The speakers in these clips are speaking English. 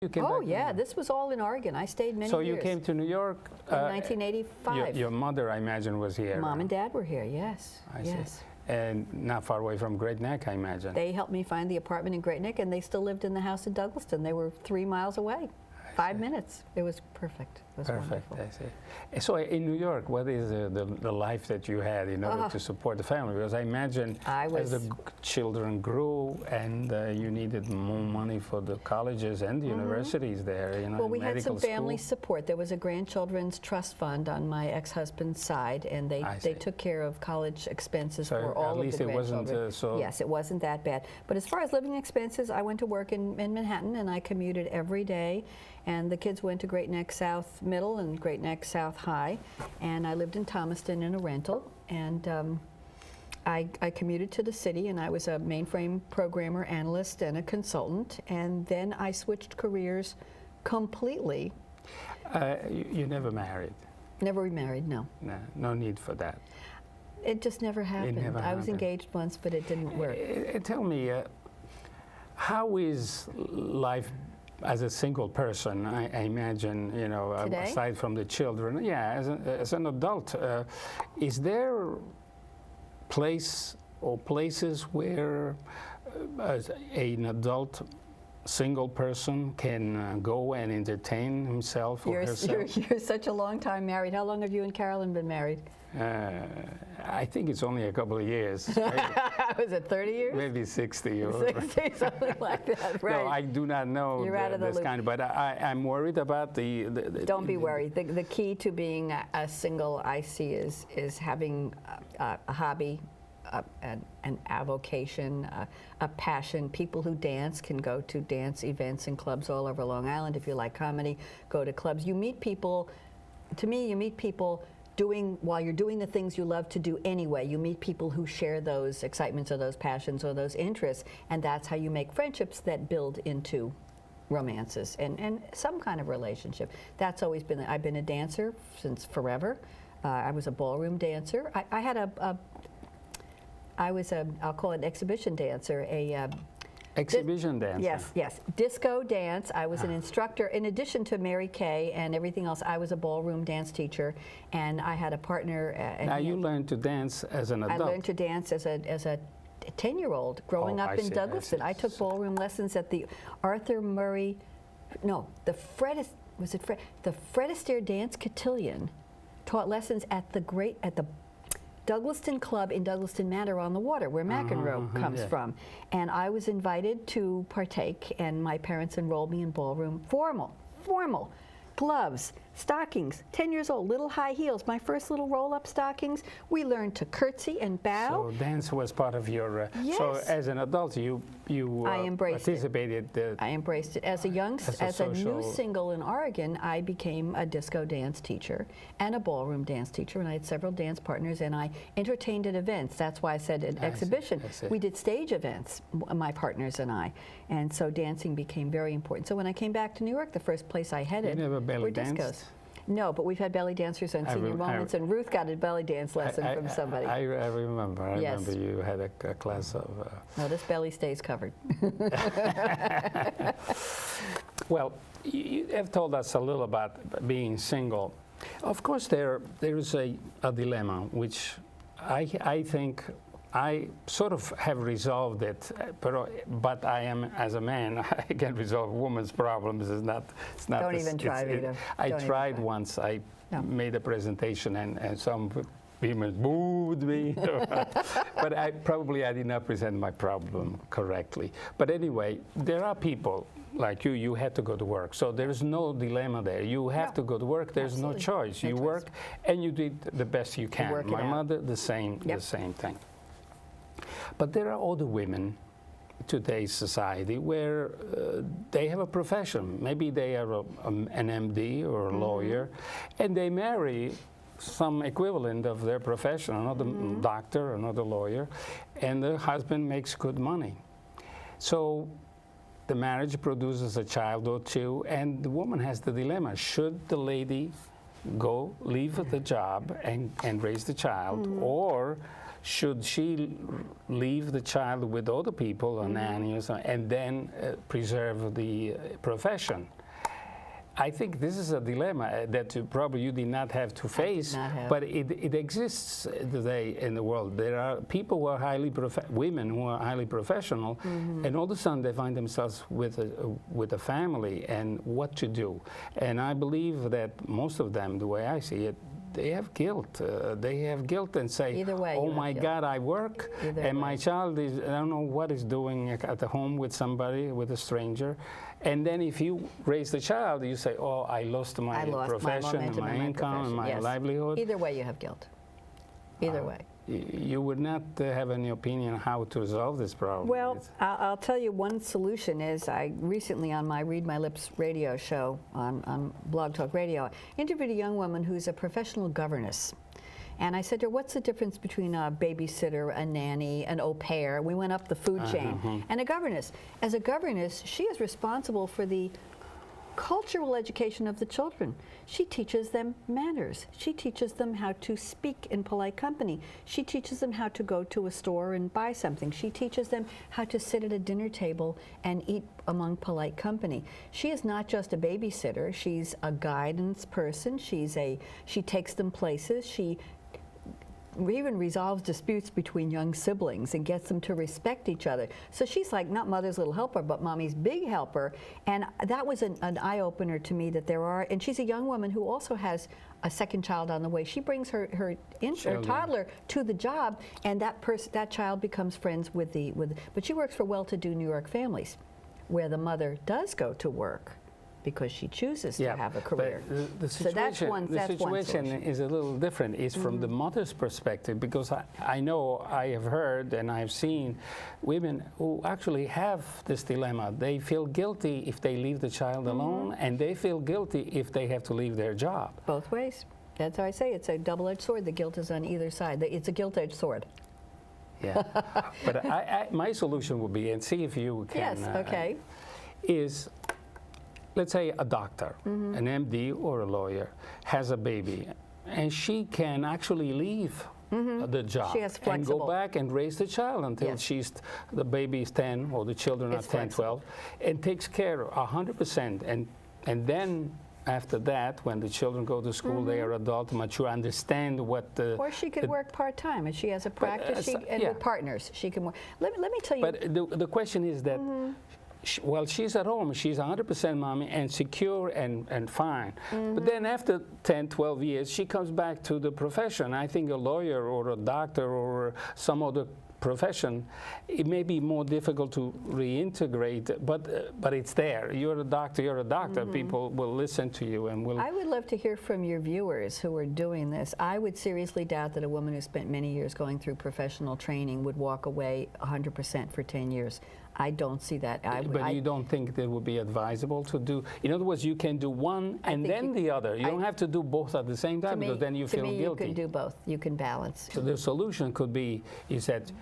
You came Oh back yeah, this was all in Oregon. I stayed many So years. you came to New York. In 1985. Your mother, I imagine, was here. Mom and Dad were here. Yes. I yes. see. And not far away from Great Neck, I imagine. They helped me find the apartment in Great Neck, and they still lived in the house in Douglaston. They were 3 miles away. 5 minutes. It was perfect. It was Perfect, wonderful. I see. So in New York, what is the life that you had in order to support the family? Because I imagine as the children grew and you needed more money for the colleges and the universities there, you know, well, we had some family school. support. There was a grandchildren's trust fund on my ex-husband's side, and they took care of college expenses for all of the grandchildren. At least it wasn't so... Yes, it wasn't that bad. But as far as living expenses, I went to work in Manhattan, and I commuted every day. And the kids went to Great Neck South Middle and Great Neck South High, and I lived in Thomaston in a rental, and I commuted to the city, and I was a mainframe programmer, analyst, and a consultant, and then I switched careers completely. You never married? Never remarried, no. No need for that. It just never happened. I was engaged once, but it didn't work. Tell me, how is life as a single person? I imagine, you know, aside from the children, as an adult, is there place or places where an adult single person can go and entertain himself or herself? You're such a long time married. How long have you and Carolyn been married? I think it's only a couple of years. Was it 30 years? Maybe 60 or 60, something like that, right? No, I do not know this kind of, but I'm worried about the Don't be worried. The key to being a single, I see, is having a hobby, an avocation, a passion. People who dance can go to dance events and clubs all over Long Island. If you like comedy, go to clubs. You meet people, to me, you meet people while you're doing the things you love to do anyway. You meet people who share those excitements or those passions or those interests, and that's how you make friendships that build into romances and some kind of relationship. That's always been, I've been a dancer since forever. I was a ballroom dancer. I'll call it an exhibition dancer, exhibition dancer. Yes. Disco dance. I was an instructor. In addition to Mary Kay and everything else, I was a ballroom dance teacher, and I had a partner. Now you learned to dance as an adult. I learned to dance as a 10-year-old growing up in Douglaston. I took ballroom lessons at the Arthur Murray, no, the Fred Astaire Dance Cotillion. Taught lessons at the Douglaston Club in Douglaston Manor on the water, where McEnroe comes from. And I was invited to partake, and my parents enrolled me in ballroom. Formal, gloves, stockings, 10 years old, little high heels, my first little roll-up stockings. We learned to curtsy and bow. So dance was part of your, yes. So as an adult, you participated. I embraced it. As a new single in Oregon, I became a disco dance teacher and a ballroom dance teacher, and I had several dance partners, and I entertained at events. That's why I said an exhibition. I see. We did stage events, my partners and I, and so dancing became very important. So when I came back to New York, the first place I headed were discos. No, but we've had belly dancers on Senior Moments, and Ruth got a belly dance lesson from somebody. I remember. I remember you had a class of... No, this belly stays covered. Well, you have told us a little about being single. Of course, there is a dilemma, which I think I sort of have resolved it, but I am, as a man, I can resolve women's problems. It's not. Don't even try, Vito. I tried once. I made a presentation, and some people booed me. But I did not present my problem correctly. But anyway, there are people like you. You had to go to work, so there's no dilemma there. You have to go to work. There's no choice. You work, and you did the best you can. My mother, the same thing. But there are other women in today's society where they have a profession. Maybe they are an MD or a lawyer, and they marry some equivalent of their profession, another doctor, another lawyer, and the husband makes good money. So the marriage produces a child or two, and the woman has the dilemma. Should the lady leave the job and raise the child, or should she leave the child with other people, a nanny or something, and then preserve the profession? I think this is a dilemma that probably you did not have to face, but it exists today in the world. There are people who are women who are highly professional, and all of a sudden they find themselves with a family and what to do. And I believe that most of them, the way I see it, they have guilt. They have guilt and say, oh my God, I work, and my child is, I don't know what is doing at the home with somebody, with a stranger. And then if you raise the child, you say, oh, I lost my profession, my income, and my livelihood. Either way, you have guilt. Either way. You would not have any opinion how to resolve this problem? Well, I'll tell you one solution is I recently on my Read My Lips radio show on Blog Talk Radio, interviewed a young woman who's a professional governess. And I said to her, what's the difference between a babysitter, a nanny, an au pair? We went up the food chain. And a governess. As a governess, she is responsible for the cultural education of the children. She teaches them manners. She teaches them how to speak in polite company. She teaches them how to go to a store and buy something. She teaches them how to sit at a dinner table and eat among polite company. She is not just a babysitter. She's a guidance person. She takes them places. She even resolves disputes between young siblings and gets them to respect each other. So she's like not mother's little helper, but mommy's big helper. And that was an eye-opener to me that there are, and she's a young woman who also has a second child on the way. She brings her toddler to the job, and that child becomes friends with but she works for well-to-do New York families, where the mother does go to work because she chooses to have a career. The situation is a little different. It's from the mother's perspective, because I know I have heard and I've seen women who actually have this dilemma. They feel guilty if they leave the child alone, and they feel guilty if they have to leave their job. Both ways. That's how I say it's a double-edged sword. The guilt is on either side. It's a guilt-edged sword. Yeah, but my solution would be, and see if you can, is, let's say a doctor, an MD or a lawyer, has a baby, and she can actually leave the job and go back and raise the child until the baby is 10 or the children are 10, 12, and takes care 100%. And then after that, when the children go to school, they are adult, mature, understand what the... Or she could work part-time. If she has a practice, with partners, she can work. Let me tell you... But the question is that while she's at home, she's 100% mommy and secure and fine. But then after 10, 12 years, she comes back to the profession. I think a lawyer or a doctor or some other profession, it may be more difficult to reintegrate, but it's there. You're a doctor, people will listen to you and will... I would love to hear from your viewers who are doing this. I would seriously doubt that a woman who spent many years going through professional training would walk away 100% for 10 years. I don't see that. But you don't think that would be advisable to do? In other words, you can do one and then the other. You don't have to do both at the same time, because then you feel guilty. You can do both. You can balance. So the solution could be, you said,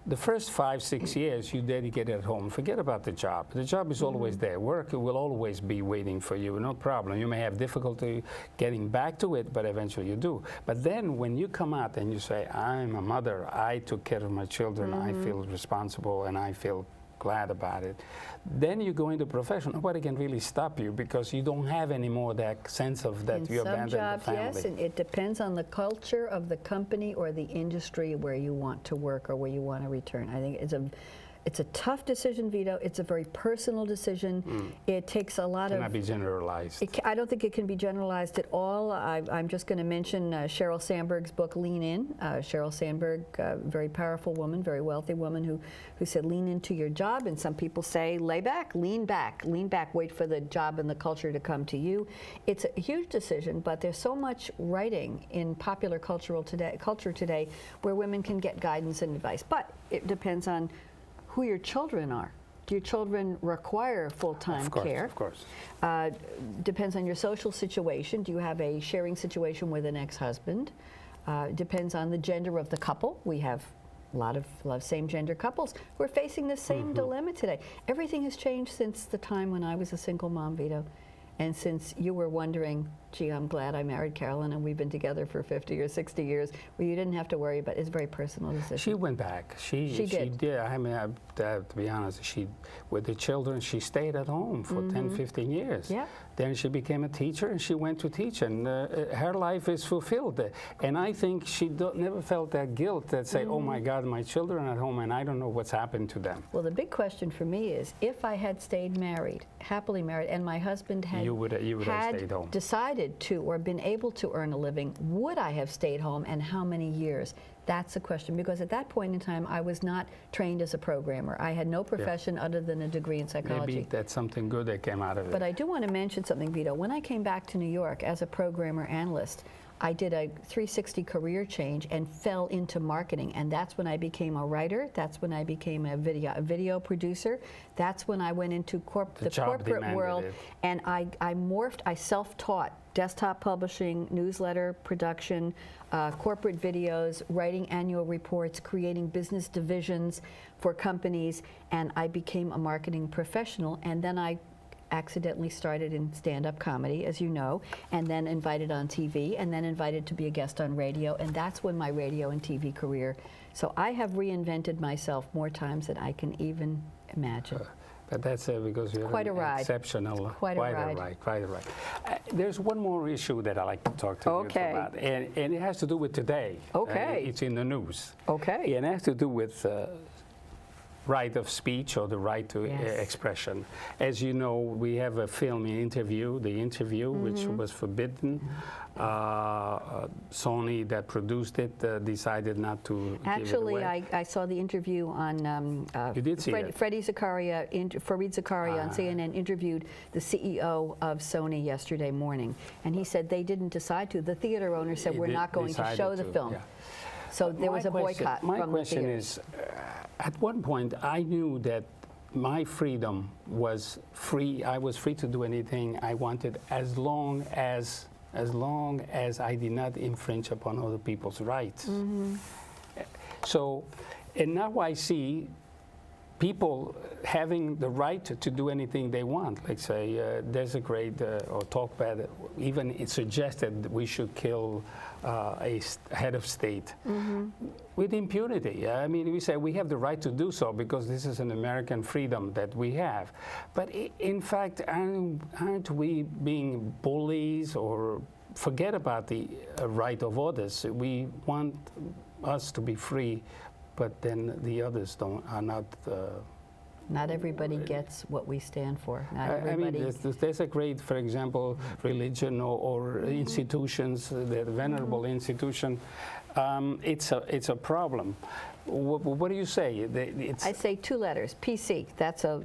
the first 5, 6 years you dedicate at home. Forget about the job. The job is always there. Work will always be waiting for you, no problem. You may have difficulty getting back to it, but eventually you do. But then when you come out and you say, I'm a mother, I took care of my children, I feel responsible and I feel glad about it, then you go into profession. Nobody can really stop you, because you don't have any more that sense of that you abandoned the family. Yes, and it depends on the culture of the company or the industry where you want to work or where you want to return. I think it's a tough decision, Vito. It's a very personal decision. It takes a lot of... Cannot be generalized. I don't think it can be generalized at all. I'm just going to mention Sheryl Sandberg's book, Lean In. Sheryl Sandberg, very powerful woman, very wealthy woman who said, lean into your job. And some people say, lay back, lean back, wait for the job and the culture to come to you. It's a huge decision, but there's so much writing in popular culture today where women can get guidance and advice. But it depends on who your children are. Do your children require full-time care? Of course. Depends on your social situation. Do you have a sharing situation with an ex-husband? Depends on the gender of the couple. We have a lot of same-gender couples who are facing the same dilemma today. Everything has changed since the time when I was a single mom, Vito, and since you were wondering, gee, I'm glad I married Carolyn and we've been together for 50 or 60 years, where you didn't have to worry about it's a very personal decision? She went back. She did. I mean, to be honest, with the children, she stayed at home for 10, 15 years. Yeah. Then she became a teacher, and she went to teach, and her life is fulfilled. And I think she never felt that guilt that say, oh my God, my children are at home, and I don't know what's happened to them. Well, the big question for me is, if I had stayed married, happily married, and my husband had, you would have stayed home. Decided to or been able to earn a living, would I have stayed home, and how many years? That's the question, because at that point in time, I was not trained as a programmer. I had no profession other than a degree in psychology. Maybe that's something good that came out of it. But I do want to mention something, Vito. When I came back to New York as a programmer analyst, I did a 360 career change and fell into marketing, and that's when I became a writer. That's when I became a video producer. That's when I went into the corporate world, and I morphed. I self-taught desktop publishing, newsletter production, corporate videos, writing annual reports, creating business divisions for companies, and I became a marketing professional. And then I accidentally started in stand-up comedy, as you know, and then invited on TV, and then invited to be a guest on radio, and that's when my radio and TV career. So I have reinvented myself more times than I can even imagine. But that's because you're quite a ride. Exceptional. Quite a ride. Quite a ride. There's one more issue that I like to talk to you about, and it has to do with today. Okay. It's in the news. Okay. And it has to do with right of speech or the right to expression. As you know, we have a film interview, which was forbidden. Sony that produced it decided not to Actually, give it away. I saw the interview on you did see it. Fareed Zakaria on CNN interviewed the CEO of Sony yesterday morning, and he said they didn't decide to. The theater owner said we're not going to show the film. Yeah. So there was a boycott from the theaters. My question is, at one point I knew that my freedom was free. I was free to do anything I wanted as long as I did not infringe upon other people's rights. So, and now I see people having the right to do anything they want. Like say, desecrate or talk bad. Even it suggested that we should kill a head of state with impunity. I mean, we say we have the right to do so because this is an American freedom that we have. But in fact, aren't we being bullies or forget about the right of others? We want us to be free, but then the others are not. Not everybody gets what we stand for. Not everybody. I mean, there's a great, for example, religion or institutions, the venerable institution. It's a problem. What do you say? I say two letters, PC.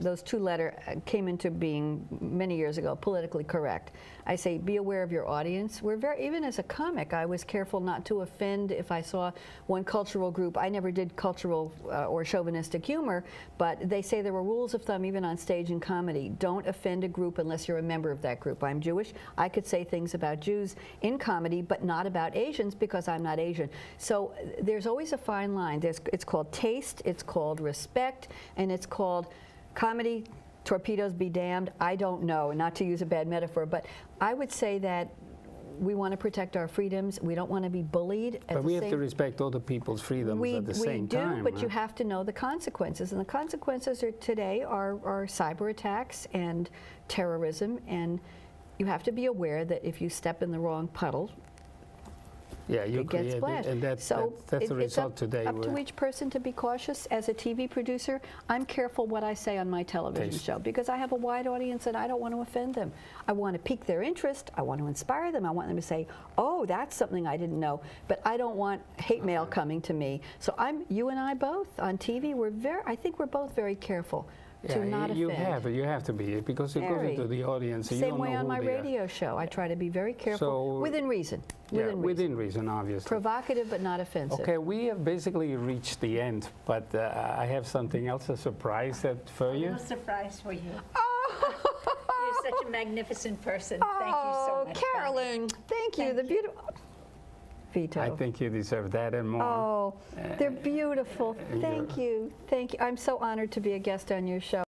Those two letters came into being many years ago, politically correct. I say be aware of your audience. Even as a comic, I was careful not to offend if I saw one cultural group. I never did cultural or chauvinistic humor, but they say there were rules of thumb even on stage in comedy. Don't offend a group unless you're a member of that group. I'm Jewish. I could say things about Jews in comedy, but not about Asians because I'm not Asian. So there's always a fine line. It's called taste, it's called respect, and it's called comedy. Torpedoes be damned. I don't know, not to use a bad metaphor, but I would say that we want to protect our freedoms. We don't want to be bullied. But we have to respect other people's freedoms at the same time. We do, but you have to know the consequences. And the consequences today are cyber attacks and terrorism. And you have to be aware that if you step in the wrong puddle, it gets splashed. And that's the result today. It's up to each person to be cautious. As a TV producer, I'm careful what I say on my television show because I have a wide audience and I don't want to offend them. I want to pique their interest. I want to inspire them. I want them to say, oh, that's something I didn't know. But I don't want hate mail coming to me. So you and I both on TV, I think we're both very careful. To not offend. You have to be, because it goes into the audience. Same way on my radio show. I try to be very careful, within reason. Within reason, obviously. Provocative but not offensive. Okay, we have basically reached the end, but I have something else, a surprise for you. A surprise for you. Oh. You're such a magnificent person. Thank you so much. Carolyn, thank you. The beautiful. Vito. I think you deserve that and more. Oh, they're beautiful. Thank you. Thank you. I'm so honored to be a guest on your show.